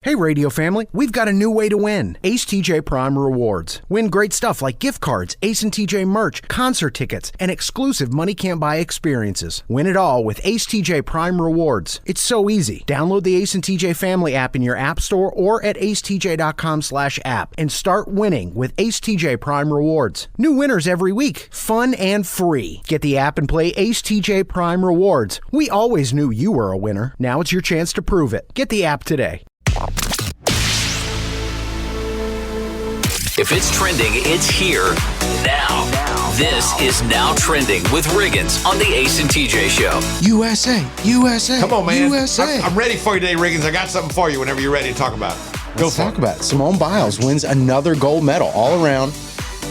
Hey radio family, we've got a new way to win. Ace TJ Prime Rewards. Win great stuff like gift cards, Ace and TJ merch, concert tickets, and exclusive money can't buy experiences. Win it all with Ace TJ Prime Rewards. It's so easy. Download the Ace and TJ family app in your app store or at acetj.com/app and start winning with Ace TJ Prime Rewards. New winners every week. Fun and free. Get the app and play Ace TJ Prime Rewards. We always knew you were a winner. Now it's your chance to prove it. Get the app today. If it's trending, it's here now. This is Now Trending with Riggins on the Ace and TJ Show. USA. Come on, man. USA. I'm ready for you today, Riggins. I got something for you whenever you're ready to talk about it. Let's talk about it. Simone Biles wins another gold medal all around.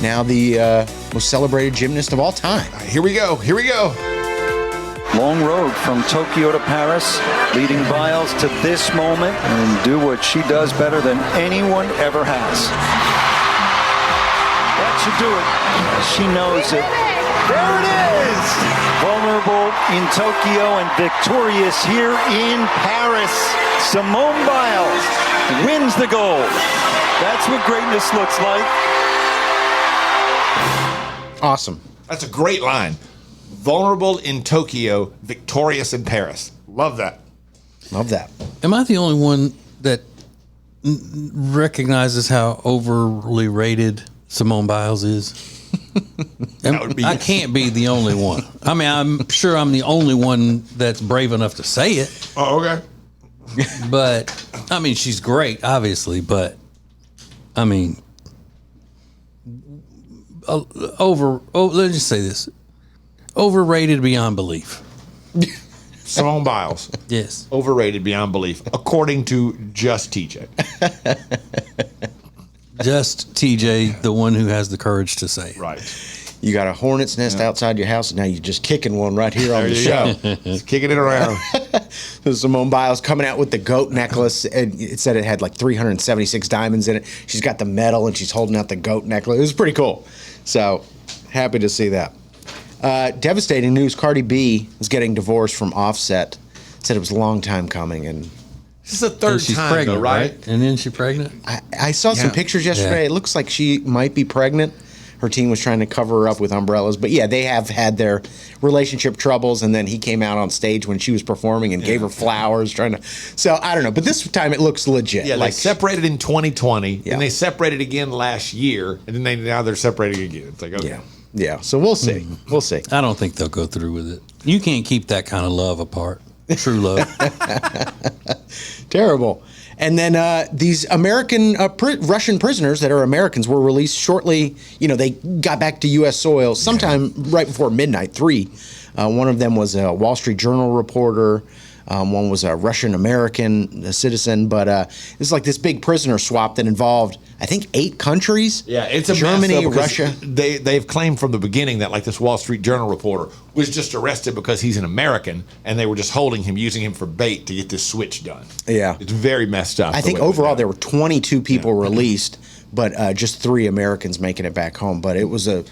Now the most celebrated gymnast of all time. Here we go. Long road from Tokyo to Paris, leading Biles to this moment and do what she does better than anyone ever has. That should do it. She knows it. There it is! Vulnerable in Tokyo and victorious here in Paris. Simone Biles wins the gold. That's what greatness looks like. Awesome. That's a great line. Vulnerable in Tokyo, victorious in Paris. Love that. Love that. Am I the only one that recognizes how overly rated Simone Biles is? I can't be the only one. I mean, I'm sure I'm the only one that's brave enough to say it. Oh, okay. But, I mean, she's great, obviously, but, I mean, let's just say this. Overrated beyond belief. Simone Biles. Yes. Overrated beyond belief, according to Just TJ. Just TJ, the one who has the courage to say it. Right. You got a hornet's nest outside your house, and now you're just kicking one right here on the show. Just kicking it around. Simone Biles coming out with the goat necklace, and it said it had like 376 diamonds in it. She's got the medal, and she's holding out the goat necklace. It was pretty cool. So, happy to see that. Devastating news. Cardi B is getting divorced from Offset. Said it was a long time coming, and This is the third she's time, pregnant, though, right? And then she's pregnant? I saw some pictures yesterday. Yeah. It looks like she might be pregnant. Her team was trying to cover her up with umbrellas. But yeah, they have had their relationship troubles, and then he came out on stage when she was performing and gave her flowers, So, I don't know. But this time it looks legit. Yeah, like they separated in 2020, Yeah. and they separated again last year, and then now they're separating again. It's like, okay. Yeah, so we'll see. We'll see. I don't think they'll go through with it. You can't keep that kind of love apart. True love. Terrible. And then these American Russian prisoners that are Americans were released shortly. They got back to U.S. soil sometime right before midnight. 3. One of them was a Wall Street Journal reporter. One was a Russian American citizen. But it's like this big prisoner swap that involved, I think, 8 countries. Yeah, it's a Germany, mess, Russia. They've claimed from the beginning that like this Wall Street Journal reporter was just arrested because he's an American, and they were just holding him, using him for bait to get this switch done. Yeah, it's very messed up. I think overall there were 22 people released, but just 3 Americans making it back home. But it was a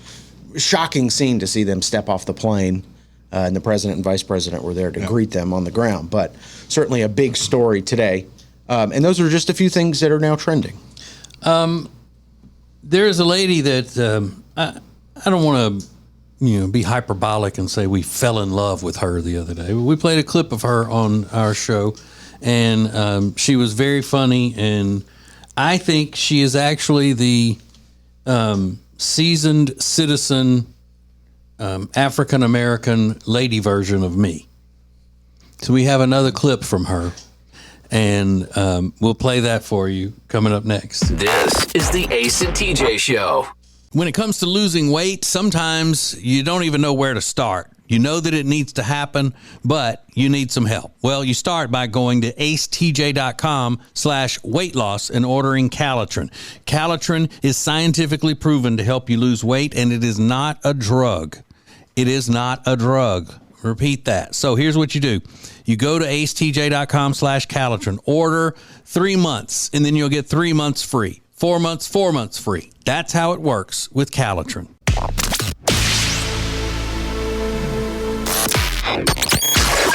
shocking scene to see them step off the plane. And the president and vice president were there to greet them on the ground. But certainly a big story today. And those are just a few things that are now trending. There's a lady that I don't want to be hyperbolic and say we fell in love with her the other day. We played a clip of her on our show, and she was very funny. And I think she is actually the seasoned citizen African-American lady version of me. So we have another clip from her, and we'll play that for you coming up next. This is the Ace and TJ Show. When it comes to losing weight, sometimes you don't even know where to start. You know that it needs to happen, but you need some help. Well, you start by going to acetj.com/weight loss and ordering Calitrin. Calitrin is scientifically proven to help you lose weight, and it is not a drug. It is not a drug. Repeat that. So here's what you do. You go to acetj.com/Calitrin, order 3 months, and then you'll get 3 months free. 4 months, 4 months free. That's how it works with Calitrin.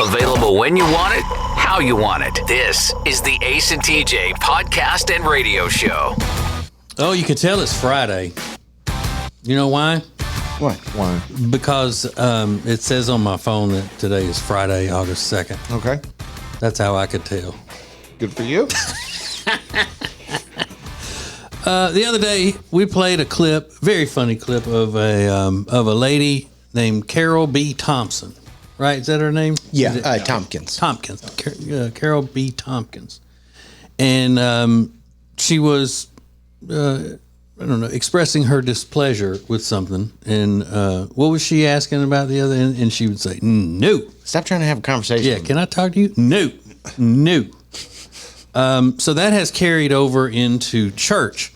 Available when you want it, how how you want it. This is the Ace and TJ podcast and radio show. Oh, you can tell it's Friday. You know why? What? Why? Because it says on my phone that today is Friday, August 2nd. Okay. That's how I could tell. Good for you. The other day, we played a clip, very funny clip of a lady named Carol B. Thompson. Right? Is that her name? Yeah, Tompkins. Tompkins. Carol B. Tompkins. And she was, I don't know, expressing her displeasure with something. And what was she asking about the other? And she would say, no. Stop trying to have a conversation. Yeah, can I talk to you? No. So that has carried over into church.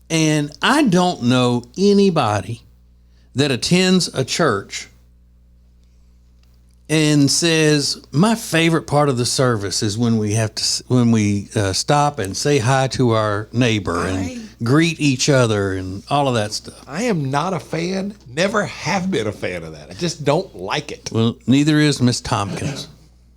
And I don't know anybody that attends a church and says, my favorite part of the service is when we stop and say hi to our neighbor and greet each other and all of that stuff. I am not a fan, never have been a fan of that. I just don't like it. Well, neither is Miss Tompkins.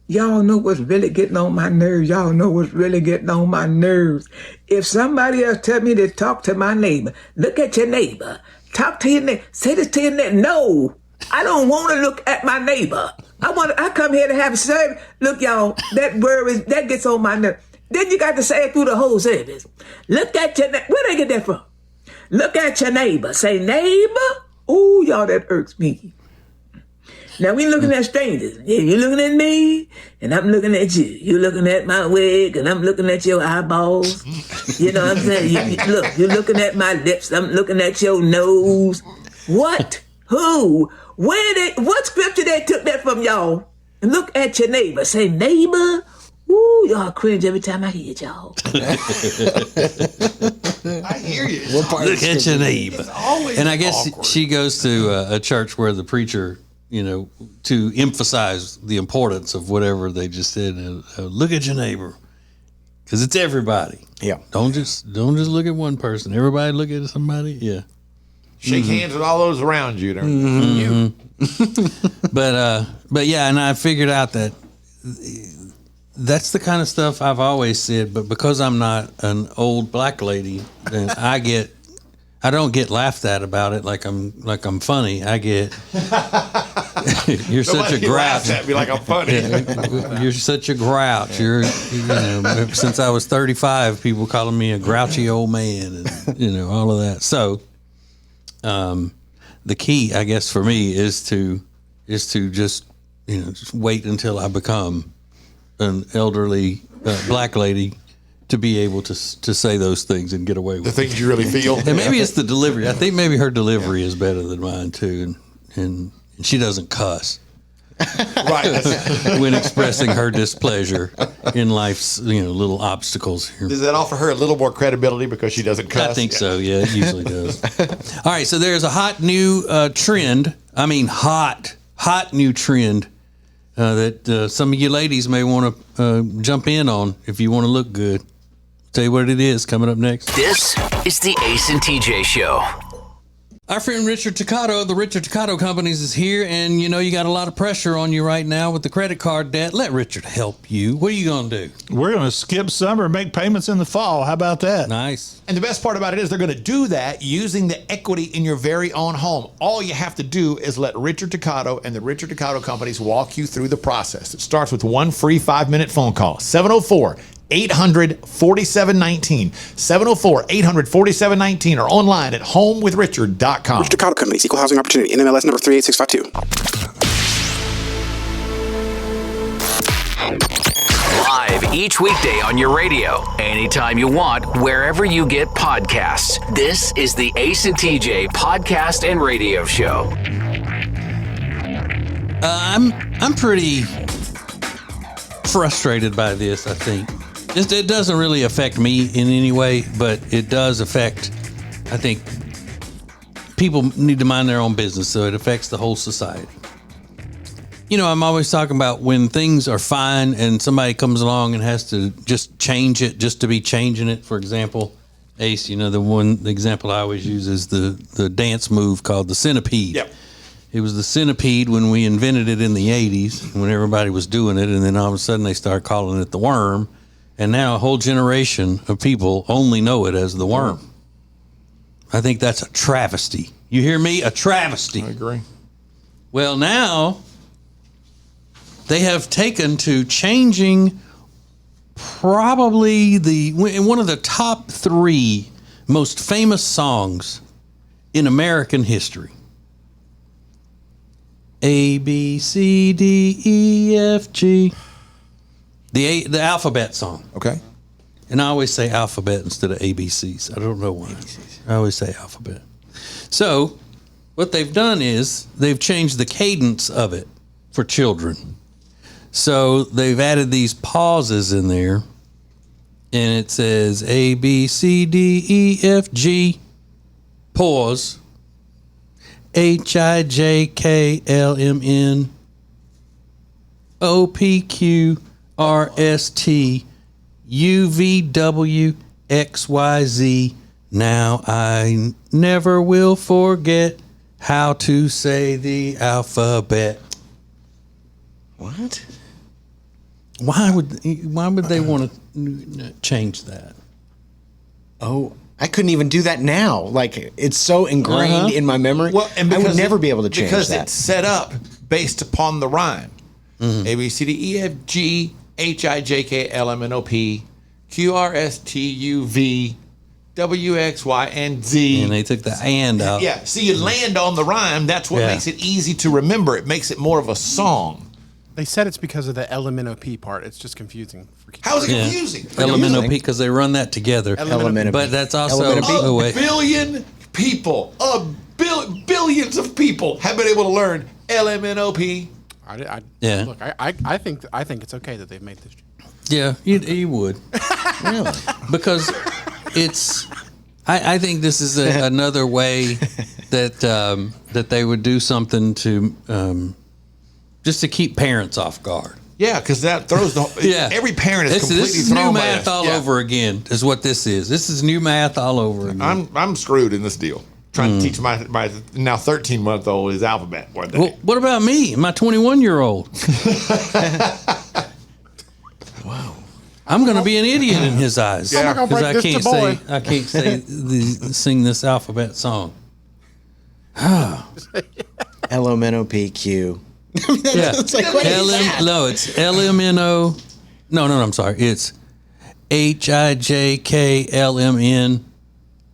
Y'all know what's really getting on my nerves. Y'all know what's really getting on my nerves. If somebody else tell me to talk to my neighbor, look at your neighbor. Talk to your neighbor. Say this to your neighbor. No, I don't want to look at my neighbor. I come here to have a service. Look, y'all, that gets on my nerves. Then you got to say it through the whole service. Look at your neighbor. Where did I get that from? Look at your neighbor. Say, neighbor. Ooh, y'all, that irks me. Now we looking at strangers. Yeah, you're looking at me, and I'm looking at you. You're looking at my wig, and I'm looking at your eyeballs. You know what I'm saying? Look, you're looking at my lips. I'm looking at your nose. What? Who? What scripture they took that from, y'all? And look at your neighbor. Say, neighbor. Ooh, y'all cringe every time I hear it, y'all. I hear you. Look at your neighbor. And I guess awkward. she goes to a church where the preacher, to emphasize the importance of whatever they just said. Look at your neighbor, because it's everybody. Yeah. Don't just look at one person. Everybody look at somebody. Yeah. Shake hands with all those around you. You. But yeah, and I figured out that that's the kind of stuff I've always said. But because I'm not an old black lady, then I don't get laughed at about it like I'm funny. I get you're such a grouch. At me like I'm funny. You're such a grouch. Since I was 35, people calling me a grouchy old man, and all of that. So, the key, I guess, for me is to just wait until I become an elderly black lady to be able to say those things and get away with The things you really feel. And maybe it's the delivery. I think maybe her delivery is better than mine too, and she doesn't cuss Right. when expressing her displeasure in life's little obstacles here. Does that offer her a little more credibility because she doesn't cuss? I think so. Yeah, it usually does. All right, so there's a hot new trend. I mean, hot new trend that some of you ladies may want to jump in on if you want to look good. Tell you what it is coming up next. This is the Ace and TJ Show. Our friend Richard Toccato of the Richard Toccato Companies is here, and you got a lot of pressure on you right now with the credit card debt. Let Richard help you. What are you going to do? We're going to skip summer and make payments in the fall. How about that? Nice. And the best part about it is they're going to do that using the equity in your very own home. All you have to do is let Richard Toccato and the Richard Toccato Companies walk you through the process. It starts with one free 5-minute phone call. 704-800-4719. 704-800-4719 or online at homewithrichard.com. Richard Toccato Companies, Equal Housing Opportunity, NMLS number 38652. Live each weekday on your radio, anytime you want, wherever you get podcasts. This is the Ace and TJ podcast and radio show. I'm pretty frustrated by this, I think. It doesn't really affect me in any way, but it does affect, I think, people need to mind their own business, so it affects the whole society. I'm always talking about when things are fine and somebody comes along and has to just change it just to be changing it. For example, Ace, the example I always use is the dance move called the centipede. Yep. It was the centipede when we invented it in the 80s, when everybody was doing it, and then all of a sudden they started calling it the worm, and now a whole generation of people only know it as the worm. I think that's a travesty. You hear me? A travesty. I agree. Well, now they have taken to changing probably one of the top 3 most famous songs in American history. A, B, C, D, E, F, G. The alphabet song. Okay. And I always say alphabet instead of ABCs. I don't know why. I always say alphabet. So what they've done is they've changed the cadence of it for children. So they've added these pauses in there, and it says A, B, C, D, E, F, G, pause, H, I, J, K, L, M, N, O, P, Q, R, S, T, U, V, W, X, Y, Z. Now I never will forget how to say the alphabet. What? Why would they want to change that? Oh, I couldn't even do that now. Like, it's so ingrained in my memory. Well, and I would never be able to change because that. it's set up based upon the rhyme. A, B, C, D, E, F, G, H, I, J, K, L, M, N, O, P, Q, R, S, T, U, V, W, X, Y, and Z. And they took the and out. Yeah, so you land on the rhyme. That's what makes it easy to remember. It makes it more of a song. They said it's because of the LMNOP part. It's just confusing for kids. How is it confusing? LMNOP, because they run that together. LMNOP. But that's also A billion people, billions of people have been able to learn LMNOP. Yeah. Look, I think it's okay that they've made this. Yeah, you would. Really? Because it's. I think this is another way that they would do something to just to keep parents off guard. Yeah, because that throws every parent is completely this is thrown new by math this. all over again. Is what this is. This is new math all over again. I'm screwed in this deal. Trying to teach my now 13-month-old his alphabet one day. Well, what about me, my 21-year-old? Wow. I'm going to be an idiot in his eyes. I'm not gonna break this to boy. I can't sing this alphabet song. LMNOPQ. Yeah. It's like, what is that? No, it's LMNO. No, I'm sorry. It's HIJKLMN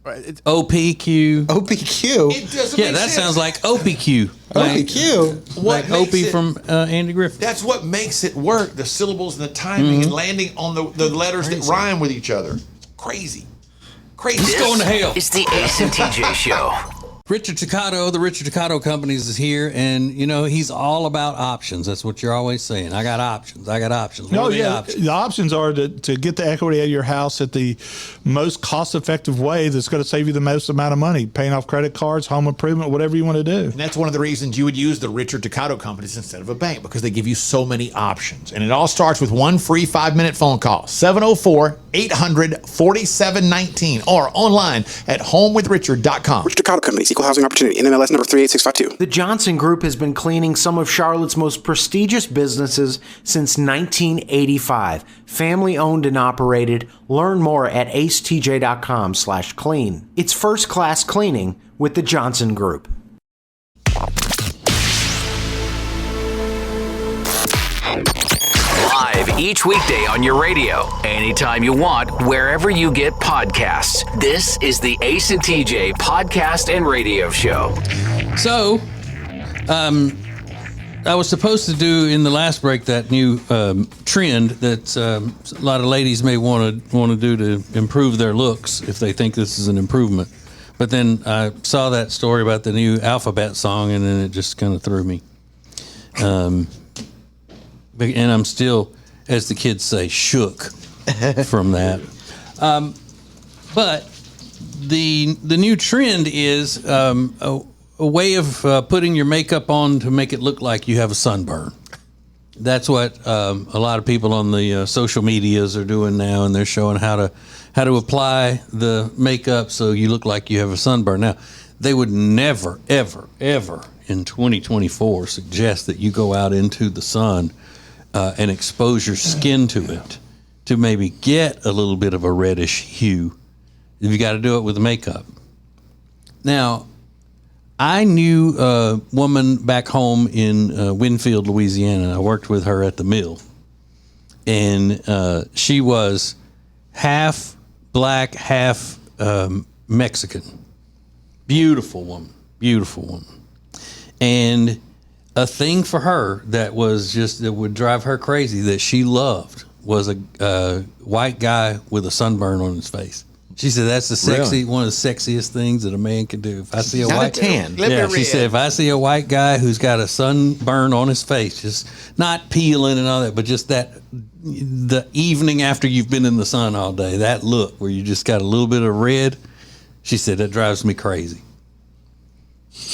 OPQ. OPQ? It doesn't Yeah, make that sense. sounds like OPQ. OPQ? Like makes Opie it- from Andy Griffith. That's what makes it work. The syllables and the timing and landing on the letters that rhyme with each other. It's crazy. Crazy. It's going to hell. It's the Ace and TJ Show. Richard Toccato, the Richard Toccato Companies is here, and he's all about options. That's what you're always saying. I got options. What are the options? The options are to get the equity out of your house at the most cost-effective way that's going to save you the most amount of money, paying off credit cards, home improvement, whatever you want to do. And that's one of the reasons you would use the Richard Toccato Companies instead of a bank, because they give you so many options. And it all starts with one free 5-minute phone call, 704-800-4719, or online at homewithrichard.com. Richard Toccato Companies, Equal Housing Opportunity, NMLS number 38652. The Johnson Group has been cleaning some of Charlotte's most prestigious businesses since 1985. Family owned and operated. Learn more at acetj.com/clean. It's first class cleaning with the Johnson Group. Live each weekday on your radio, anytime you want, wherever you get podcasts. This is the Ace and TJ podcast and radio show. So, I was supposed to do in the last break that new trend that a lot of ladies may want to do to improve their looks if they think this is an improvement. But then I saw that story about the new alphabet song, and then it just kind of threw me. And I'm still, as the kids say, shook from that. But the new trend is a way of putting your makeup on to make it look like you have a sunburn. That's what a lot of people on the social medias are doing now, and they're showing how to apply the makeup so you look like you have a sunburn. Now, they would never, ever, ever in 2024 suggests that you go out into the sun and expose your skin to it to maybe get a little bit of a reddish hue. You got to do it with makeup. Now, I knew a woman back home in Winfield, Louisiana. I worked with her at the mill. And she was half black, half Mexican. Beautiful woman. And a thing for her that would drive her crazy that she loved was a white guy with a sunburn on his face. She said that's one of the sexiest things that a man can do. If I see a white tan, she said if I see a white guy who's got a sunburn on his face, just not peeling and all that, but just the evening after you've been in the sun all day, that look where you just got a little bit of red. She said that drives me crazy.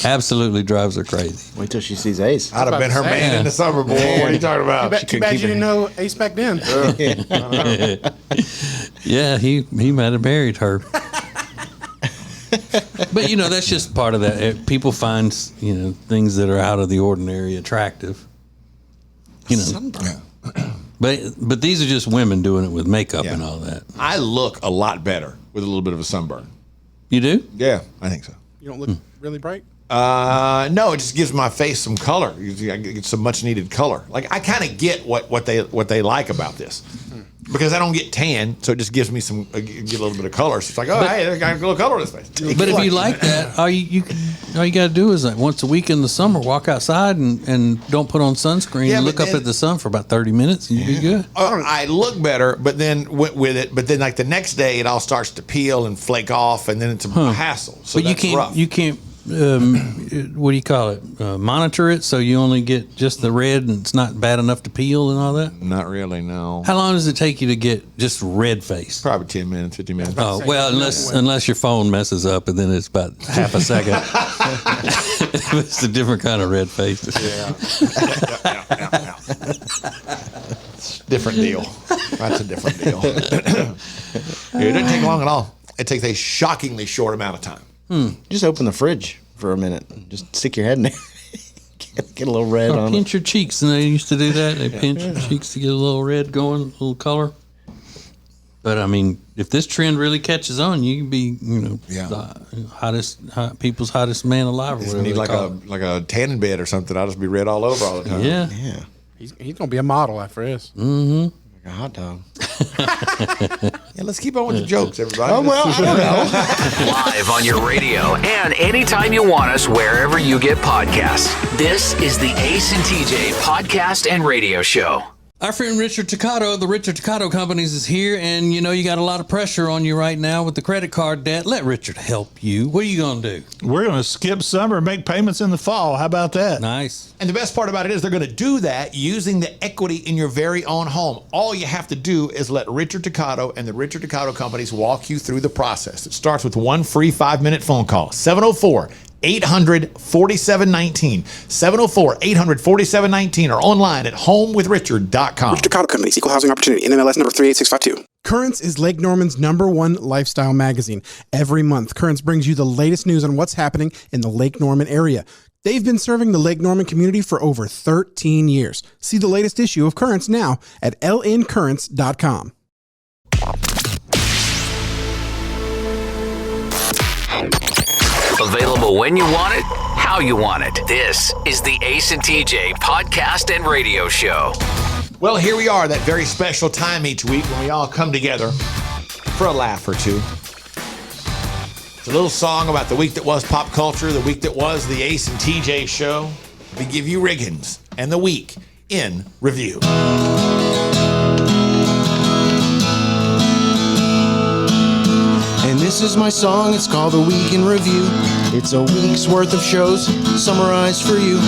Absolutely drives her crazy. Wait till she sees Ace. I'd have been her man in the summer, boy. What are you talking about? Too bad you didn't know Ace back then. Yeah, he might have married her. But that's just part of that. People find things that are out of the ordinary attractive. Sunburn. But these are just women doing it with makeup and all that. I look a lot better with a little bit of a sunburn. You do? Yeah, I think so. You don't look really bright? No, it just gives my face some color. I get some much needed color. Like I kind of get what they like about this because I don't get tan, so it just gives me get a little bit of color. So it's like, hey, I got a little color in this face. But if you like that, all you got to do is once a week in the summer, walk outside and don't put on sunscreen and look up at the sun for about 30 minutes and you'll be good. I look better, but then like the next day it all starts to peel and flake off, and then it's a hassle. So but you can't. What do you call it? Monitor it so you only get just the red and it's not bad enough to peel and all that? Not really, no. How long does it take you to get just red face? Probably 10 minutes, 15 minutes. Oh, well, unless your phone messes up and then it's about half a second. It's a different kind of red face. Yeah. Different deal. That's a different deal. It doesn't take long at all. It takes a shockingly short amount of time. Just open the fridge for a minute. Just stick your head in there. Get a little red on it. Pinch your cheeks, and they used to do that. They pinch your cheeks to get a little red going, a little color. But I mean, if this trend really catches on, you can be, the people's hottest man alive. Or whatever need like a tanning bed or something. I'll just be red all over all the time. Yeah. He's gonna be a model after this. Mm-hmm. A hot dog. Yeah, let's keep on with the jokes, everybody. Oh, well, I don't know. Live on your radio and anytime you want us, wherever you get podcasts. This is the Ace and TJ podcast and radio show. Our friend Richard Toccato of the Richard Toccato Companies is here, and you got a lot of pressure on you right now with the credit card debt. Let Richard help you. What are you going to do? We're going to skip summer and make payments in the fall. How about that? Nice. And the best part about it is they're going to do that using the equity in your very own home. All you have to do is let Richard Toccato and the Richard Toccato Companies walk you through the process. It starts with one free 5-minute phone call, 704-800-4719, 704-800-4719, or online at homewithrichard.com. Richard Toccato Companies, Equal Housing Opportunity, NMLS number 38652. Currents is Lake Norman's #1 lifestyle magazine. Every month, Currents brings you the latest news on what's happening in the Lake Norman area. They've been serving the Lake Norman community for over 13 years. See the latest issue of Currents now at lncurrents.com. Available when you want it, how you want it. This is the Ace and TJ podcast and radio show. Well, here we are, that very special time each week when we all come together for a laugh or two. It's a little song about the week that was pop culture, the week that was the Ace and TJ show. We give you Riggins and the week in review. And this is my song, it's called The Week in Review. It's a week's worth of shows summarized for you.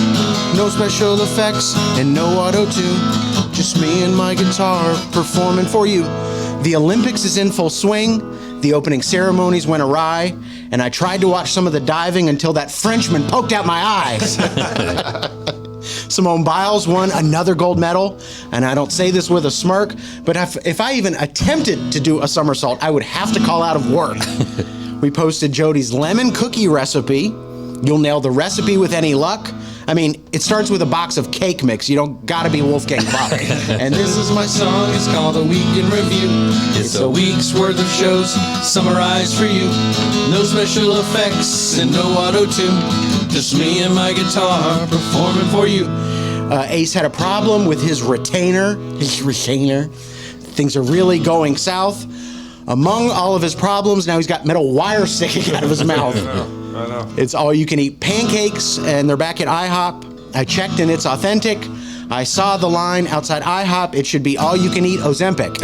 No special effects and no auto-tune. Just me and my guitar performing for you. The Olympics is in full swing. The opening ceremonies went awry. And I tried to watch some of the diving until that Frenchman poked out my eyes. Simone Biles won another gold medal, and I don't say this with a smirk, but if I even attempted to do a somersault, I would have to call out of work. We posted Jody's lemon cookie recipe. You'll nail the recipe with any luck. I mean, it starts with a box of cake mix. You don't gotta be Wolfgang Puck. And this is my song. It's called A Week in Review. It's a week's worth of shows summarized for you. No special effects and no auto-tune. Just me and my guitar performing for you. Ace had a problem with his retainer. Things are really going south. Among all of his problems, now he's got metal wire sticking out of his mouth. I know. It's all-you-can-eat pancakes, and they're back at IHOP. I checked, and it's authentic. I saw the line outside IHOP. It should be all-you-can-eat Ozempic.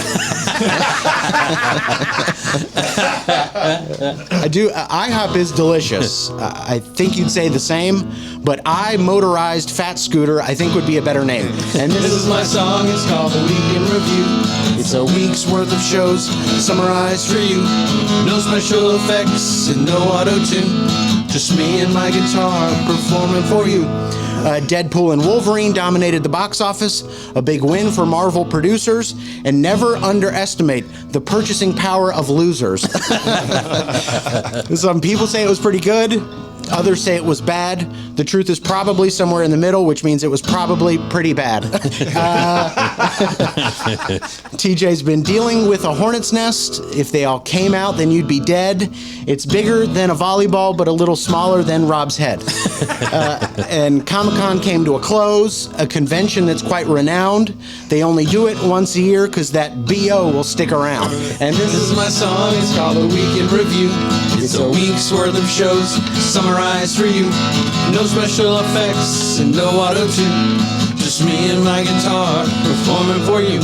I do. IHOP is delicious. I think you'd say the same, but motorized fat scooter, I think would be a better name. And this is my song. It's called A Week in Review. It's a week's worth of shows summarized for you. No special effects and no auto-tune. Just me and my guitar performing for you. Deadpool and Wolverine dominated the box office, a big win for Marvel producers, and never underestimate the purchasing power of losers. Some people say it was pretty good, others say it was bad. The truth is probably somewhere in the middle, which means it was probably pretty bad. TJ's been dealing with a hornet's nest. If they all came out, then you'd be dead. It's bigger than a volleyball, but a little smaller than Rob's head. And Comic-Con came to a close, a convention that's quite renowned. They only do it once a year because that BO will stick around. And this is my song. It's called A Week in Review. It's a week's worth of shows summarized for you. No special effects and no auto-tune. Just me and my guitar performing for you.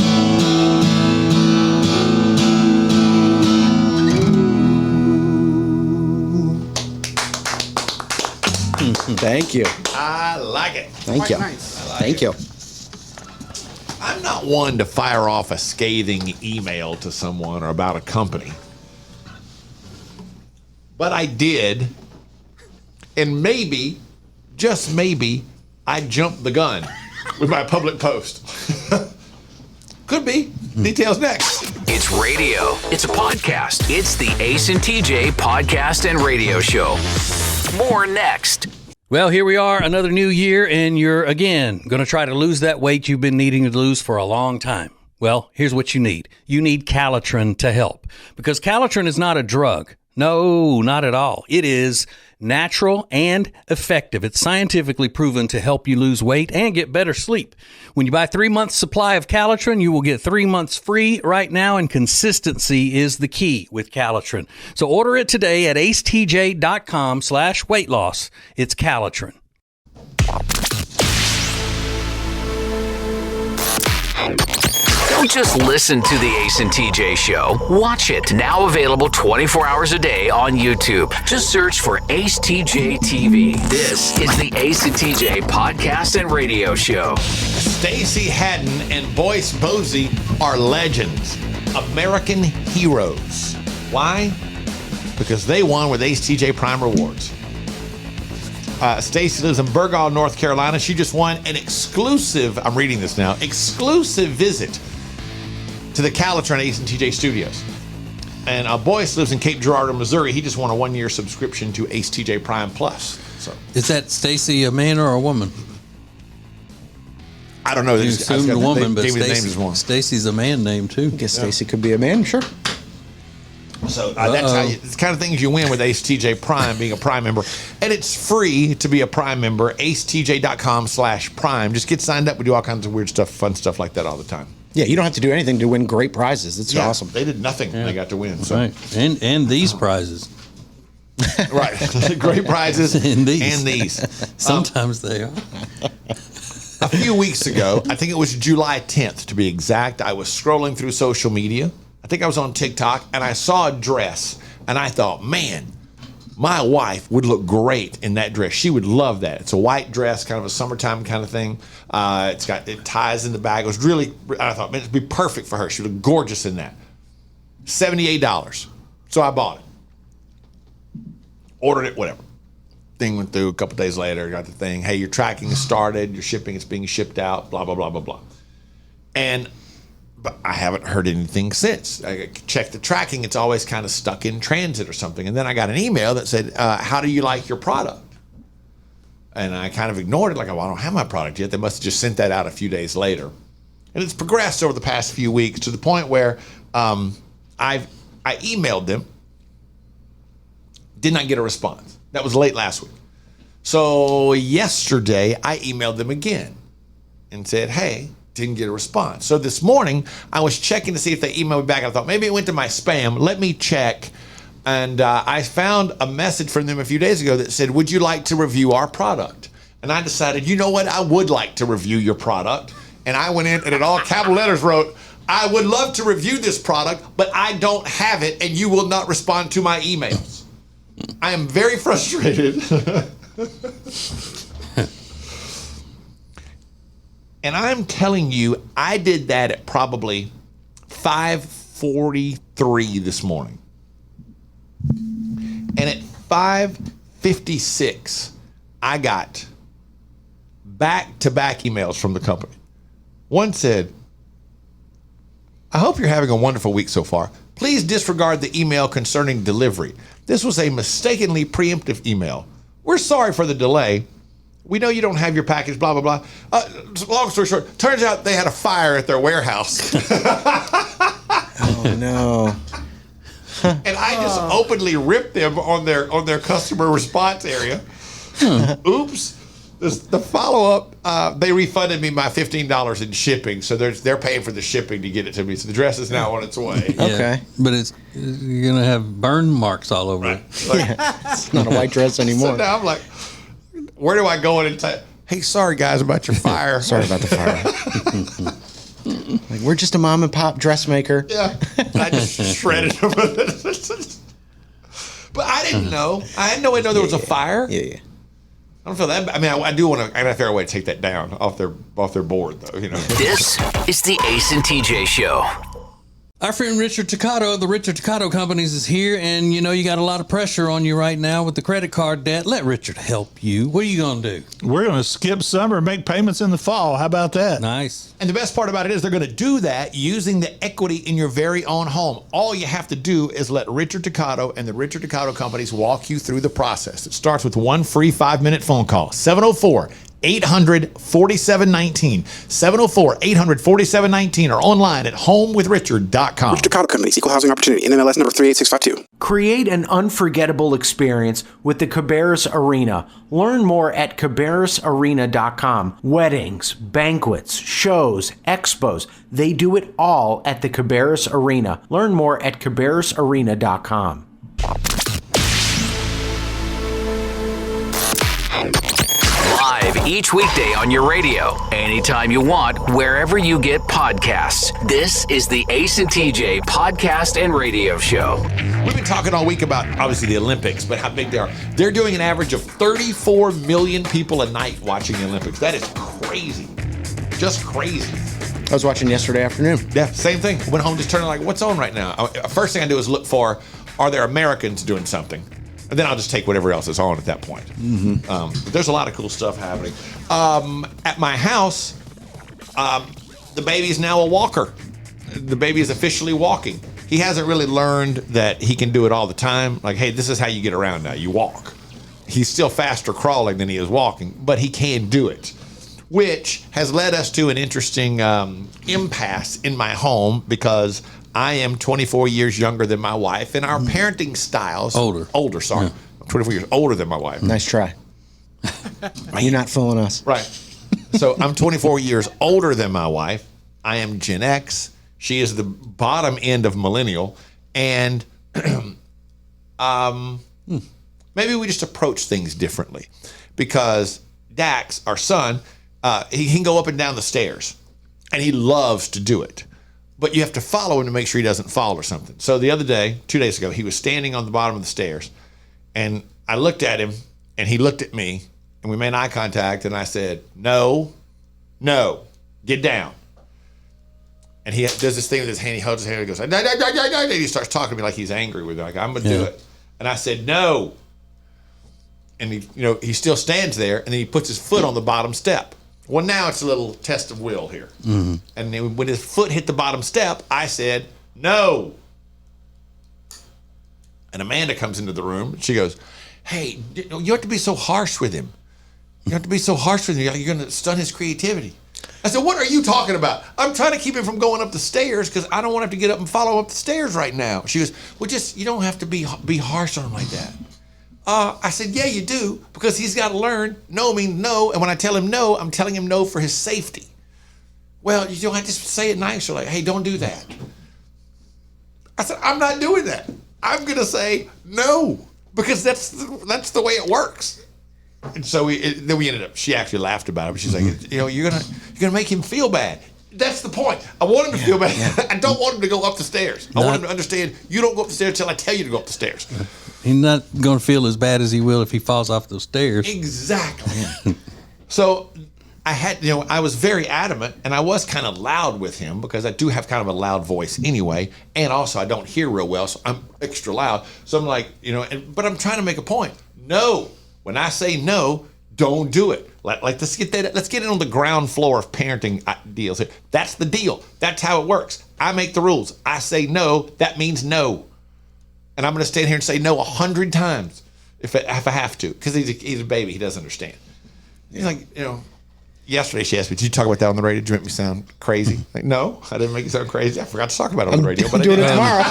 Thank you. I like it. Thank you. Thank you. I'm not one to fire off a scathing email to someone or about a company. But I did. And maybe, just maybe, I jumped the gun with my public post. Could be. Details next. It's radio. It's a podcast. It's the Ace and TJ podcast and radio show. More next. Well, here we are, another new year, and you're, again, going to try to lose that weight you've been needing to lose for a long time. Well, here's what you need. You need Calitrin to help, because Calitrin is not a drug. No, not at all. It is natural and effective. It's scientifically proven to help you lose weight and get better sleep. When you buy 3 months supply of Calitrin, you will get 3 months free right now, and consistency is the key with Calitrin. So order it today at acetj.com/weight loss. It's Calitrin. Don't just listen to the Ace and TJ show. Watch it. Now available 24 hours a day on YouTube. Just search for Ace TJ TV. This is the Ace and TJ podcast and radio show. Stacey Haddon and Boyce Bosey are legends, American heroes. Why? Because they won with Ace TJ Prime Rewards. Stacey lives in Burgaw, North Carolina. She just won an exclusive, I'm reading this now, exclusive visit to the Calitrin Ace and TJ studios. And Boyce lives in Cape Girardeau, Missouri. He just won a 1-year subscription to Ace TJ Prime Plus. So Is that Stacey a man or a woman? I don't know. You assumed a woman, but Stacey's a man name too. I guess Stacey could be a man, sure. So that's how it's the kind of things you win with Ace TJ Prime, being a Prime member. And it's free to be a Prime member, acetj.com/prime. Just get signed up. We do all kinds of weird stuff, fun stuff like that all the time. Yeah, you don't have to do anything to win great prizes. It's awesome. They did nothing when they got to win. So. Right. And these prizes. Right. Great prizes and these. Sometimes they are. A few weeks ago, I think it was July 10th to be exact, I was scrolling through social media. I think I was on TikTok, and I saw a dress, and I thought, man, my wife would look great in that dress. She would love that. It's a white dress, kind of a summertime kind of thing. It ties in the back. It was really, I thought, man, it'd be perfect for her. She would look gorgeous in that. $78. So I bought it. Ordered it, whatever. Thing went through a couple days later, got the thing, hey, your tracking is started, your shipping is being shipped out, blah, blah, blah, blah, blah. But I haven't heard anything since. I checked the tracking, it's always kind of stuck in transit or something. And then I got an email that said, how do you like your product? And I kind of ignored it, like, oh, I don't have my product yet. They must have just sent that out a few days later. And it's progressed over the past few weeks to the point where I emailed them, did not get a response. That was late last week. So yesterday, I emailed them again and said, hey, didn't get a response. So this morning, I was checking to see if they emailed me back. I thought maybe it went to my spam. Let me check. And I found a message from them a few days ago that said, would you like to review our product? And I decided, you know what? I would like to review your product. And I went in and in all capital letters wrote, I would love to review this product, but I don't have it and you will not respond to my emails. I am very frustrated. And I'm telling you, I did that at probably 5:43 this morning. And at 5:56, I got back-to-back emails from the company. One said, I hope you're having a wonderful week so far. Please disregard the email concerning delivery. This was a mistakenly preemptive email. We're sorry for the delay. We know you don't have your package, blah, blah, blah. Long story short, turns out they had a fire at their warehouse. Oh, no. And I just openly ripped them on their customer response area. Oops. The follow-up, they refunded me my $15 in shipping, so they're paying for the shipping to get it to me. So the dress is now on its way. Okay. But you're going to have burn marks all over it. It's not a white dress anymore. So now I'm like, where do I go in and say, hey, sorry, guys, about your fire. Sorry about the fire. Like, we're just a mom and pop dressmaker. Yeah. I just shredded them. But I didn't know. I had no way to know there was a fire. Yeah. I don't feel that. I mean, I do want to. I got to figure out a way to take that down off their board, though. You know. This is the Ace and TJ Show. Our friend Richard Toccato of the Richard Toccato Companies is here, and you know you got a lot of pressure on you right now with the credit card debt. Let Richard help you. What are you going to do? We're going to skip summer and make payments in the fall. How about that? Nice. And the best part about it is they're going to do that using the equity in your very own home. All you have to do is let Richard Toccato and the Richard Toccato Companies walk you through the process. It starts with one free 5-minute phone call. 704-800-4719. 704-800-4719 or online at homewithrich.com. Richard Toccato Companies, Equal Housing Opportunity, NMLS number 38652. Create an unforgettable experience with the Cabarrus Arena. Learn more at cabarrusarena.com. Weddings, banquets, shows, expos, they do it all at the Cabarrus Arena. Learn more at cabarrusarena.com. Live each weekday on your radio, anytime you want, wherever you get podcasts. This is the Ace and TJ podcast and radio show. We've been talking all week about, obviously, the Olympics, but how big they are. They're doing an average of 34 million people a night watching the Olympics. That is crazy. Just crazy. I was watching yesterday afternoon. Yeah, same thing. Went home, just turning like, what's on right now? First thing I do is look for, are there Americans doing something? And then I'll just take whatever else is on at that point. Mm-hmm. But there's a lot of cool stuff happening. At my house, the baby's now a walker. The baby is officially walking. He hasn't really learned that he can do it all the time. Like, hey, this is how you get around now. You walk. He's still faster crawling than he is walking, but he can do it, which has led us to an interesting impasse in my home because I am 24 years younger than my wife, and our parenting styles... Older, sorry. Yeah. I'm 24 years older than my wife. Nice try. You're not fooling us. Right. So I'm 24 years older than my wife. I am Gen X. She is the bottom end of millennial. And maybe we just approach things differently. Because Dax, our son, he can go up and down the stairs. And he loves to do it. But you have to follow him to make sure he doesn't fall or something. So the other day, 2 days ago, he was standing on the bottom of the stairs. And I looked at him, and he looked at me, and we made eye contact, and I said, no, get down. And he does this thing with his hand. He holds his hand, and he goes, and he starts talking to me like he's angry with me, like, I'm going to do it. And I said, no. And he still stands there, and then he puts his foot on the bottom step. Well, now it's a little test of will here. Mm-hmm. And then when his foot hit the bottom step, I said, no. And Amanda comes into the room. And she goes, hey, you have to be so harsh with him. You have to be so harsh with him. You're going to stun his creativity. I said, what are you talking about? I'm trying to keep him from going up the stairs because I don't want him to get up and follow up the stairs right now. She goes, well, you don't have to be harsh on him like that. I said, yeah, you do, because he's got to learn. No means no. And when I tell him no, I'm telling him no for his safety. Well, you don't have to say it nicer, like, hey, don't do that. I said, I'm not doing that. I'm going to say no, because that's the way it works. And so then we ended up, she actually laughed about it. But she's like, you're gonna make him feel bad. That's the point. I want him to feel bad. Yeah. I don't want him to go up the stairs. I want him to understand you don't go up the stairs until I tell you to go up the stairs. He's not going to feel as bad as he will if he falls off those stairs. Exactly. So I was very adamant, and I was kind of loud with him because I do have kind of a loud voice anyway, and also I don't hear real well, so I'm extra loud. So I'm like, but I'm trying to make a point. No. When I say no, don't do it. Let's get it on the ground floor of parenting deals here. That's the deal. That's how it works. I make the rules. I say no, that means no. And I'm going to stand here and say no 100 times if I have to, because he's a baby. He doesn't understand. He's like, yesterday she asked me, did you talk about that on the radio? Did you make me sound crazy? Like, no, I didn't make you sound crazy. I forgot to talk about it on the radio. But I'm doing it tomorrow.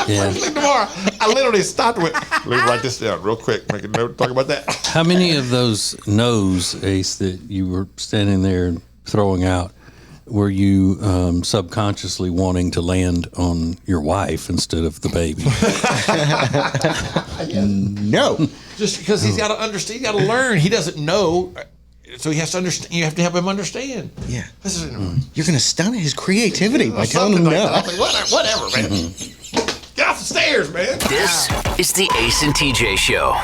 Tomorrow. I literally stopped with, let me write this down real quick, make a note, talk about that. How many of those no's, Ace, that you were standing there throwing out, were you subconsciously wanting to land on your wife instead of the baby? No. Just because he's got to understand, he's got to learn. He doesn't know. So he has to understand. You have to help him understand. Yeah. You're going to stun his creativity by telling him no. Whatever, man. Get off the stairs, man. This is the Ace and TJ Show.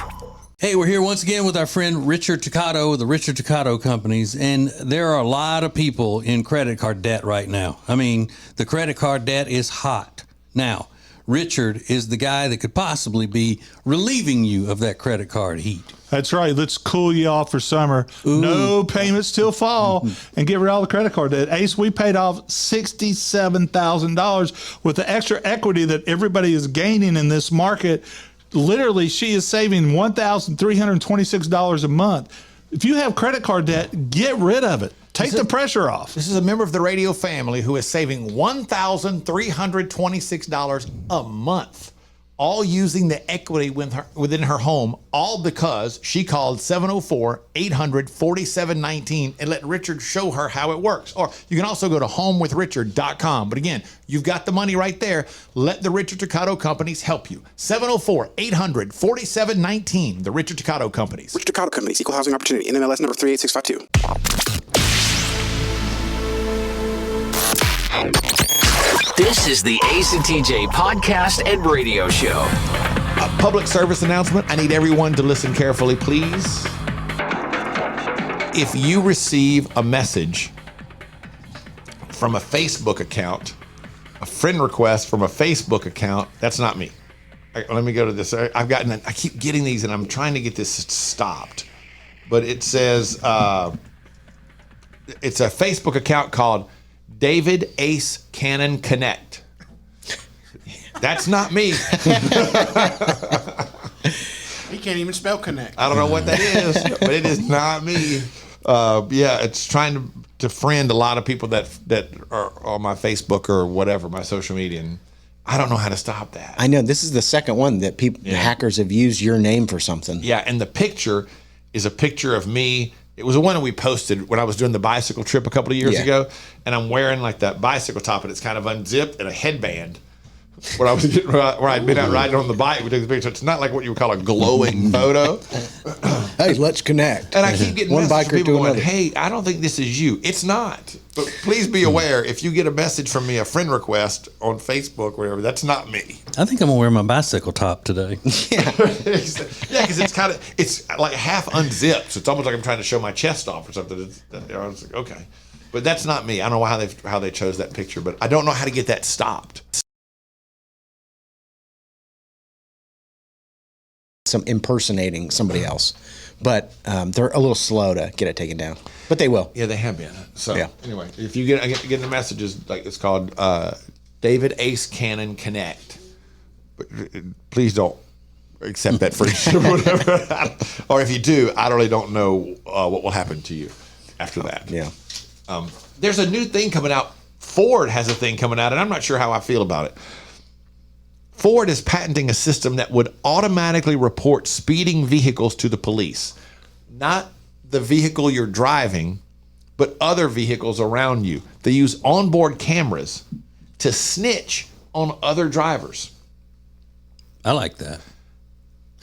Hey, we're here once again with our friend Richard Toccato of the Richard Toccato Companies, and there are a lot of people in credit card debt right now. I mean, the credit card debt is hot. Now, Richard is the guy that could possibly be relieving you of that credit card heat. That's right. Let's cool you off for summer. Ooh. No payments till fall, and get rid of all the credit card debt. Ace, we paid off $67,000 with the extra equity that everybody is gaining in this market. Literally, she is saving $1,326 a month. If you have credit card debt, get rid of it. Take the pressure off. This is a member of the radio family who is saving $1,326 a month, all using the equity within her home, all because she called 704-800-4719 and let Richard show her how it works. Or you can also go to homewithrichard.com. But again, you've got the money right there. Let the Richard Toccato Companies help you. 704-800-4719, the Richard Toccato Companies. Richard Toccato Companies, Equal Housing Opportunity, NMLS number 38652. This is the Ace and TJ podcast and radio show. A public service announcement. I need everyone to listen carefully, please. If you receive a message from a Facebook account, a friend request from a Facebook account, that's not me. Let me go to this. I keep getting these and I'm trying to get this stopped. But it says, it's a Facebook account called David Ace Cannon Connect. That's not me. He can't even spell connect. I don't know what that is, but it is not me. It's trying to friend a lot of people that are on my Facebook or whatever, my social media, and I don't know how to stop that. I know this is the second one that hackers have used your name for something. Yeah, and the picture is a picture of me. It was the one that we posted when I was doing the bicycle trip a couple of years ago, and I'm wearing like that bicycle top, and it's kind of unzipped and a headband. Where I'd been out riding on the bike, we took the picture. It's not like what you would call a glowing photo. Hey, let's connect. And I keep getting one biker from people going, hey, I don't think this is you. It's not. But please be aware, if you get a message from me, a friend request on Facebook or whatever, that's not me. I think I'm gonna wear my bicycle top today. Yeah, because it's like half unzipped, so it's almost like I'm trying to show my chest off or something. I was like, okay, but that's not me. I don't know how they chose that picture, but I don't know how to get that stopped. Some impersonating somebody else, but they're a little slow to get it taken down, but they will. Yeah, they have been. So anyway, if you get the messages, like it's called David Ace Cannon Connect, but please don't. accept that friendship or whatever. Or if you do, I really don't know what will happen to you after that. Yeah. There's a new thing coming out. Ford has a thing coming out, and I'm not sure how I feel about it. Ford is patenting a system that would automatically report speeding vehicles to the police. Not the vehicle you're driving, but other vehicles around you. They use onboard cameras to snitch on other drivers. I like that.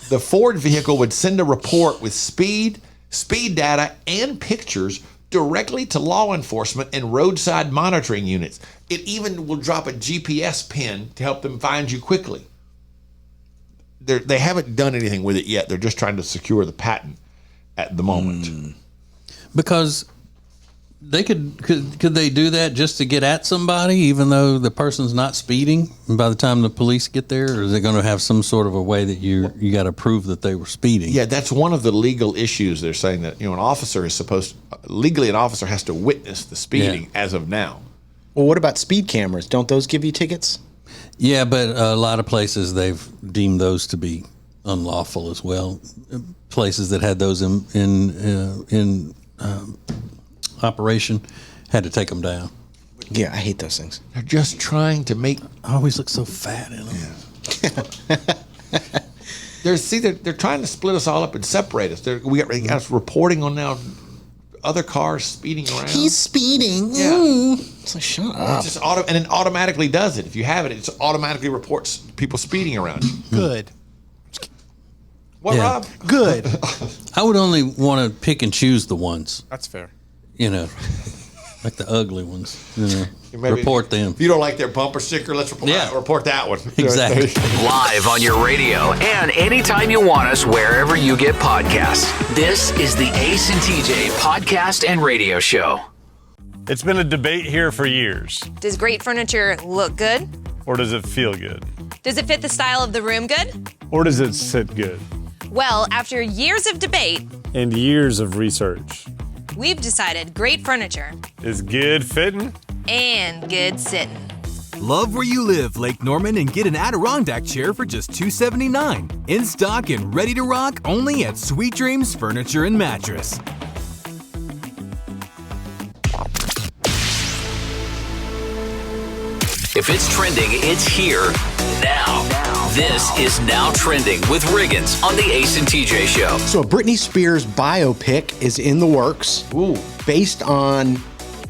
The Ford vehicle would send a report with speed data, and pictures directly to law enforcement and roadside monitoring units. It even will drop a GPS pin to help them find you quickly. They haven't done anything with it yet. They're just trying to secure the patent at the moment. Because they could they do that just to get at somebody, even though the person's not speeding? And by the time the police get there, or is it going to have some sort of a way that you got to prove that they were speeding? Yeah, that's one of the legal issues. They're saying that an officer is legally an officer has to witness the speeding as of now. Well, what about speed cameras? Don't those give you tickets? Yeah, but a lot of places they've deemed those to be unlawful as well. Places that had those in operation had to take them down. Yeah, I hate those things. They're just trying to make. I always look so fat in them. Yeah. They're trying to split us all up and separate us. We got us reporting on now other cars speeding around. He's speeding. Yeah. It's like, shut up. And it automatically does it. If you have it, it automatically reports people speeding around you. Good. What, Yeah. Rob? Good. I would only want to pick and choose the ones, That's fair. like the ugly ones. Maybe Report them. If you don't like their bumper sticker, let's report that one. Exactly. Live on your radio and anytime you want us, wherever you get podcasts. This is the Ace and TJ podcast and radio show. It's been a debate here for years. Does great furniture look good? Or does it feel good? Does it fit the style of the room good? Or does it sit good? Well, after years of debate And years of research. we've decided great furniture Is good fitting? and good sitting. Love where you live, Lake Norman, and get an Adirondack chair for just $279. In stock and ready to rock only at Sweet Dreams Furniture and Mattress. If it's trending, it's here now. This is Now Trending with Riggins on the Ace and TJ Show. So a Britney Spears biopic is in the works. Based on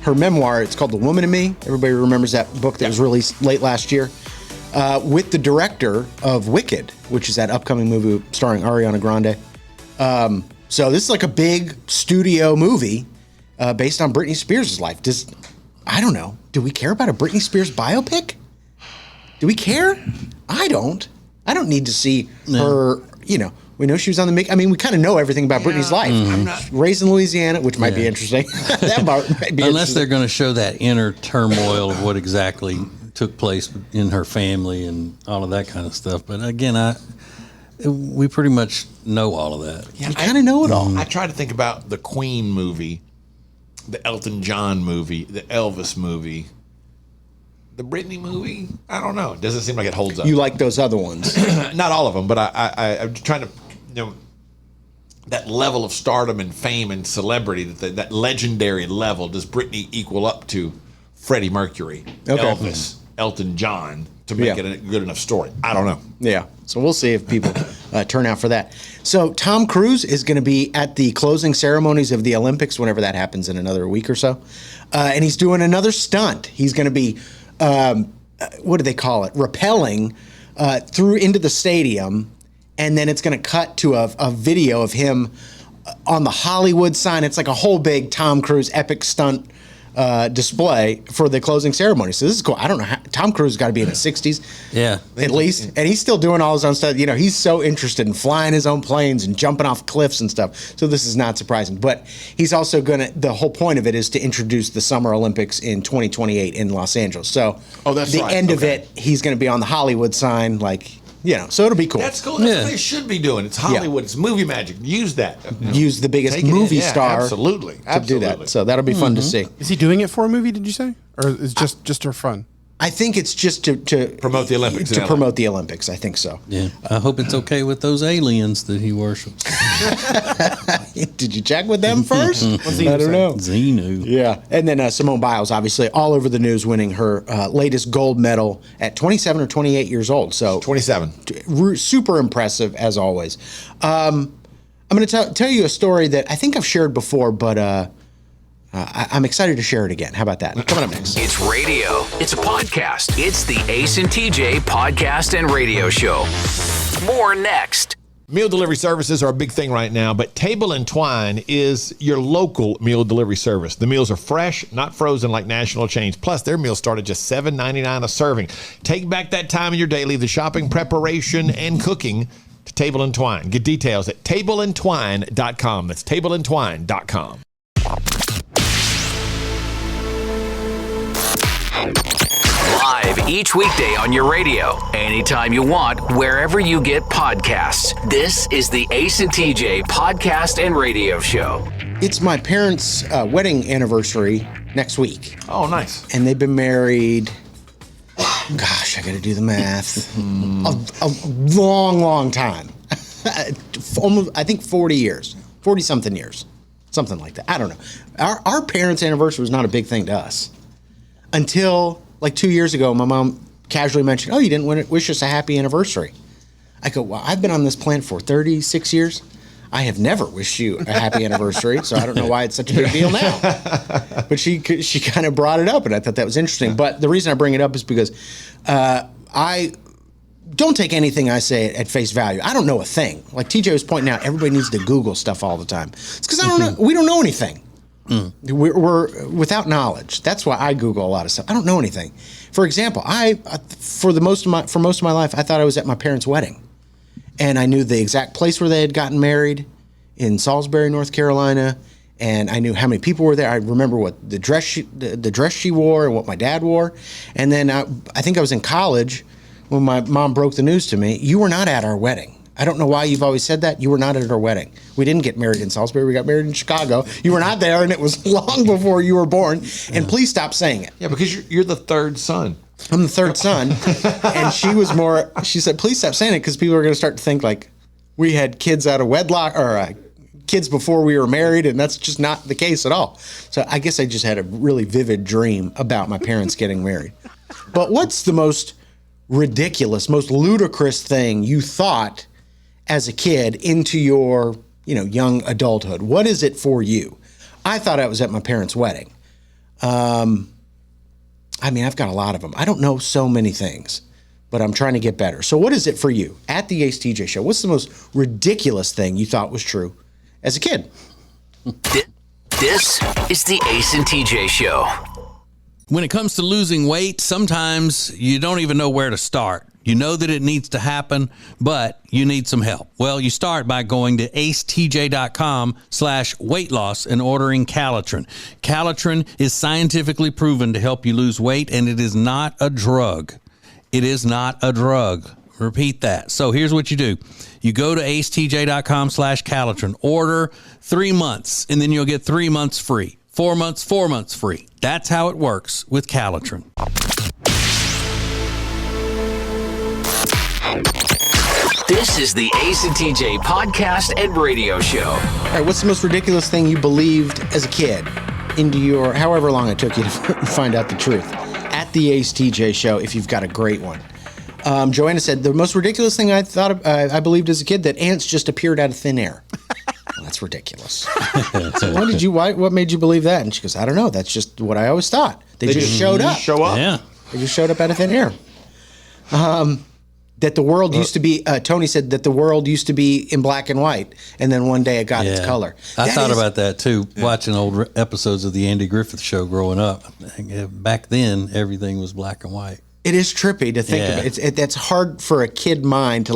her memoir. It's called The Woman in Me. Everybody remembers that book that was released late last year. With the director of Wicked, which is that upcoming movie starring Ariana Grande. So this is like a big studio movie based on Britney Spears' life. I don't know. Do we care about a Britney Spears biopic? Do we care? I don't. I don't need to see her, we know she was on the make. I mean, we kind of know everything about Britney's life. Raised in Louisiana, which might be interesting. That part might be Unless they're going to show that inner turmoil of what exactly took place in her family and all of that kind of stuff. But again, we pretty much know all of that. Yeah, you kind of know it all. I try to think about the Queen movie, the Elton John movie, the Elvis movie, the Britney movie. I don't know. It doesn't seem like it holds up. You like those other ones? Not all of them, but I'm trying to, that level of stardom and fame and celebrity, that legendary level, does Britney equal up to Freddie Mercury, Elvis, Elton John, to make it a good enough story? I don't know. Yeah. So we'll see if people turn out for that. So Tom Cruise is going to be at the closing ceremonies of the Olympics whenever that happens in another week or so. And he's doing another stunt. He's going to be, what do they call it? Rappelling through into the stadium. And then it's going to cut to a video of him on the Hollywood sign. It's like a whole big Tom Cruise epic stunt display for the closing ceremony. So this is cool. I don't know how Tom Cruise has got to be in his 60s. Yeah. At least. And he's still doing all his own stuff. He's so interested in flying his own planes and jumping off cliffs and stuff. So this is not surprising. But he's also the whole point of it is to introduce the Summer Olympics in 2028 in Los Angeles. So the end of it, he's going to be on the Hollywood sign, so it'll be cool. That's cool. That's what they should be doing. It's Hollywood. It's movie magic. Use that. Use the biggest movie star absolutely. to do that. So that'll be fun to see. Is he doing it for a movie, did you say? Or is it just for fun? I think it's just to promote the Olympics. To promote the Olympics, I think so. Yeah, I hope it's okay with those aliens that he worships. Did you check with them first? I don't know. Xenu. Yeah, and then Simone Biles, obviously, all over the news, winning her latest gold medal at 27 or 28 years old. So 27, super impressive as always. I'm going to tell you a story that I think I've shared before, but. I'm excited to share it again. How about that? Coming up next. It's radio. It's a podcast. It's the Ace and TJ podcast and radio show. More next. Meal delivery services are a big thing right now, but Table and Twine is your local meal delivery service. The meals are fresh, not frozen like national chains. Plus, their meals start at just $7.99 a serving. Take back that time in your day, leave the shopping, preparation, and cooking to Table and Twine. Get details at tableandtwine.com. That's tableandtwine.com. Live each weekday on your radio, anytime you want, wherever you get podcasts. This is the Ace and TJ podcast and radio show. It's my parents' wedding anniversary next week. Oh, nice. And they've been married, gosh, I got to do the math, a long time. Almost, I think 40 years, 40-something years, something like that. I don't know. Our parents' anniversary was not a big thing to us. Until like 2 years ago, my mom casually mentioned, "Oh, you didn't wish us a happy anniversary." I go, "Well, I've been on this planet for 36 years. I have never wished you a happy anniversary, so I don't know why it's such a big deal now." But she kind of brought it up, and I thought that was interesting. But the reason I bring it up is because I don't take anything I say at face value. I don't know a thing. Like TJ was pointing out, everybody needs to Google stuff all the time. It's because I don't know. We don't know anything. We're without knowledge. That's why I Google a lot of stuff. I don't know anything. For example, for most of my life, I thought I was at my parents' wedding, and I knew the exact place where they had gotten married in Salisbury, North Carolina, and I knew how many people were there. I remember what the dress she wore and what my dad wore. And then I think I was in college when my mom broke the news to me. You were not at our wedding. I don't know why you've always said that. You were not at our wedding. We didn't get married in Salisbury. We got married in Chicago. You were not there, and it was long before you were born. And please stop saying it. Yeah, because you're the third son. I'm the third son. And she said, please stop saying it because people are going to start to think like we had kids out of wedlock or kids before we were married, and that's just not the case at all. So I guess I just had a really vivid dream about my parents getting married. But what's the most ridiculous, most ludicrous thing you thought as a kid into your, young adulthood? What is it for you? I thought I was at my parents' wedding. I've got a lot of them. I don't know so many things, but I'm trying to get better. So what is it for you? At the Ace TJ Show, what's the most ridiculous thing you thought was true as a kid? This is the Ace and TJ Show. When it comes to losing weight, sometimes you don't even know where to start. You know that it needs to happen, but you need some help. Well, you start by going to acetj.com/weight loss and ordering Calitrin. Calitrin is scientifically proven to help you lose weight, and it is not a drug. It is not a drug. Repeat that. So here's what you do. You go to acetj.com/Calitrin, order 3 months, and then you'll get 3 months free. 4 months, 4 months free. That's how it works with Calitrin. This is the Ace and TJ podcast and radio show. All right, what's the most ridiculous thing you believed as a kid into your, however long it took you to find out the truth? At the Ace TJ Show, if you've got a great one. Joanna said, the most ridiculous thing I believed as a kid, that ants just appeared out of thin air. Well, that's ridiculous. So what made you believe that? And she goes, I don't know. That's just what I always thought. They just showed up. Show up. Yeah. They just showed up out of thin air. That the world used to be, Tony said that the world used to be in black and white, and then one day it got its color. I thought about that too, watching old episodes of the Andy Griffith Show growing up. Back then, everything was black and white. It is trippy to think about. That's hard for a kid mind to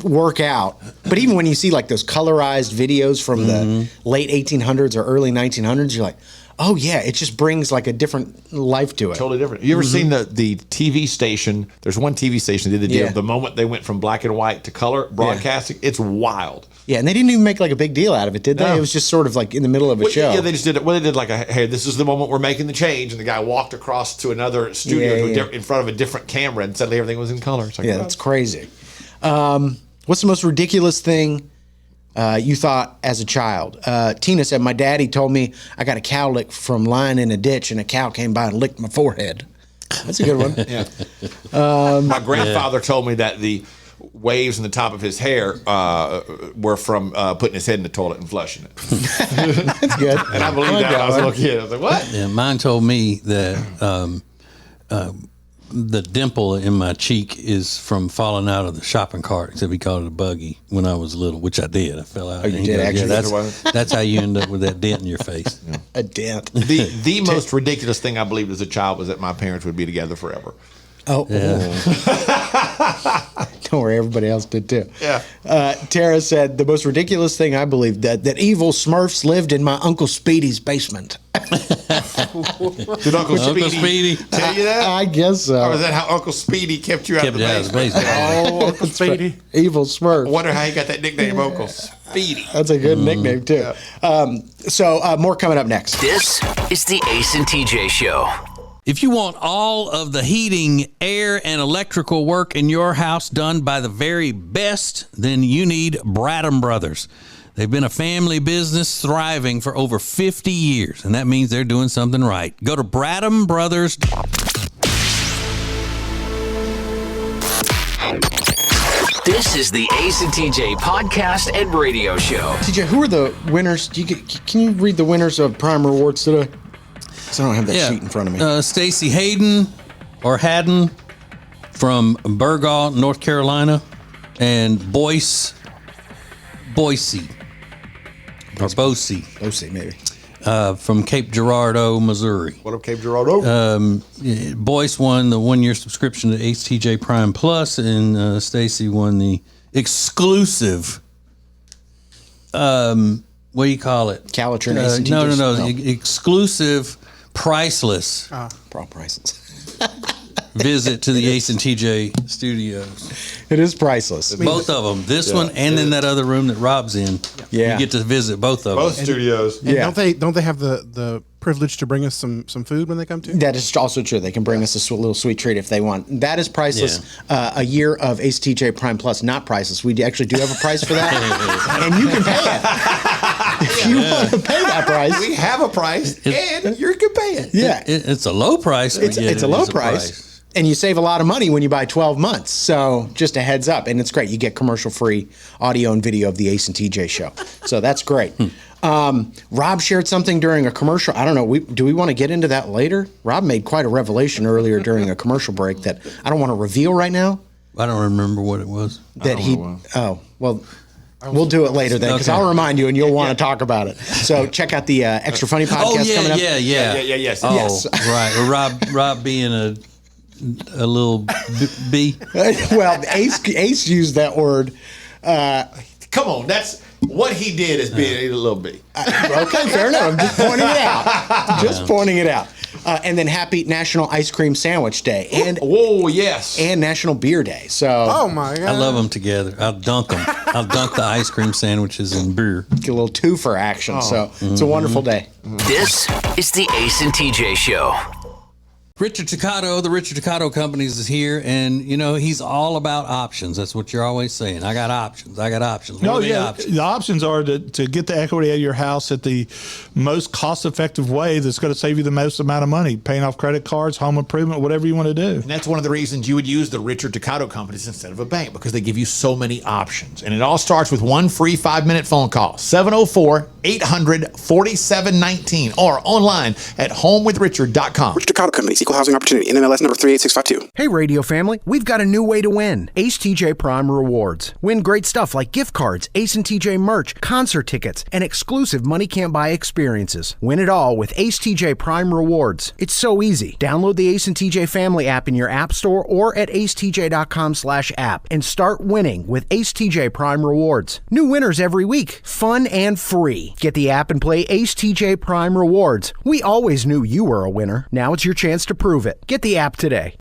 work out. But even when you see like those colorized videos from the late 1800s or early 1900s, you're like, Oh yeah, it just brings like a different life to it. Totally different. You ever seen the TV station? There's one TV station that did the deal. Yeah. The moment they went from black and white to color broadcasting, it's wild. Yeah, and they didn't even make like a big deal out of it, did they? No. It was just sort of like in the middle of a Well, show. Yeah, they just did it. Well, they did like hey, this is the moment we're making the change, and the guy walked across to another studio in front of a different camera, and suddenly everything was in color. It's like, Yeah, that's crazy. What's the most ridiculous thing you thought as a child? Tina said, my daddy told me I got a cow lick from lying in a ditch, and a cow came by and licked my forehead. That's a good one. Yeah. My grandfather told me that the waves in the top of his hair were from putting his head in the toilet and flushing it. That's good. And I believed that when I was a little kid. I was like, what? Yeah, mine told me that the dimple in my cheek is from falling out of the shopping cart, except he called it a buggy when I was little, which I did. I fell out. Oh, you And he did goes, actually? that's how you end up with that dent in your face. Yeah. A dent. The most ridiculous thing I believed as a child was that my parents would be together forever. Oh. Don't worry, everybody else did too. Yeah. Tara said, the most ridiculous thing I believed, that evil Smurfs lived in my Uncle Speedy's basement. Did Uncle Speedy tell you that? I guess so. Or is that how Uncle Speedy kept you out of the basement? Oh, Uncle Speedy. Evil Smurf. I wonder how he got that nickname, Uncle Speedy. That's a good nickname, too. So more coming up next. This is the Ace and TJ Show. If you want all of the heating, air, and electrical work in your house done by the very best, then you need Bradham Brothers. They've been a family business thriving for over 50 years, and that means they're doing something right. Go to Bradham Brothers. This is the Ace and TJ podcast and radio show. TJ, who are the winners? Can you read the winners of Prime Rewards today? Because I don't have that sheet in front of me. Stacy Hayden or Haddon from Burgaw, North Carolina, and Boise. Or Boise, maybe. From Cape Girardeau, Missouri. What up, Cape Girardeau? Boyce won the 1-year subscription to HTJ Prime Plus, and Stacy won the exclusive. What do you call it? Calitrin. Ace and No. TJ's? Exclusive, priceless. Priceless. Visit to the Ace and TJ studios. It is priceless. Both of them. This one and in that other room that Rob's in. Yeah. You get to visit both of them. Both studios. And don't they have the privilege to bring us some food when they come to? That is also true. They can bring us a little sweet treat if they want. That is priceless. A year of Ace TJ Prime Plus, not priceless. We actually do have a price for that, and you can pay it. If you want to pay that price, we have a price, and you can pay it. Yeah, it's a low price. It's a low price. And you save a lot of money when you buy 12 months. So just a heads up. And it's great. You get commercial-free audio and video of the Ace and TJ show. So that's great. Rob shared something during a commercial. I don't know. Do we want to get into that later? Rob made quite a revelation earlier during a commercial break that I don't want to reveal right now. I don't remember what it was. We'll do it later then, because I'll remind you and you'll want to talk about it. So check out the Extra Funny podcast coming up. Yes. Oh, Yes. right. Rob being a little B. Well, Ace used that word. Come on, that's what he did is being a little B. Okay, fair enough. I'm just pointing it out. And then happy National Ice Cream Sandwich Day. And yes. And National Beer Day. So oh my God. I love them together. I'll dunk them. I'll dunk the ice cream sandwiches in beer. Get a little twofer action. So it's a wonderful day. This is the Ace and TJ Show. Richard Toccato, the Richard Toccato Companies is here, and he's all about options. That's what you're always saying. I got options. What are the options? The options are to get the equity of your house at the most cost-effective way that's going to save you the most amount of money, paying off credit cards, home improvement, whatever you want to do. And that's one of the reasons you would use the Richard Toccato Companies instead of a bank, because they give you so many options. And it all starts with one free 5-minute phone call, 704-800-4719, or online at homewithrichard.com. Richard Toccato Companies, Equal Housing Opportunity, NMLS number 38652. Hey, radio family, we've got a new way to win. Ace TJ Prime Rewards. Win great stuff like gift cards, Ace and TJ merch, concert tickets, and exclusive money can't buy experiences. Win it all with Ace TJ Prime Rewards. It's so easy. Download the Ace and TJ family app in your app store or at acetj.com/app and start winning with Ace TJ Prime Rewards. New winners every week. Fun and free. Get the app and play Ace TJ Prime Rewards. We always knew you were a winner. Now it's your chance to prove it. Get the app today.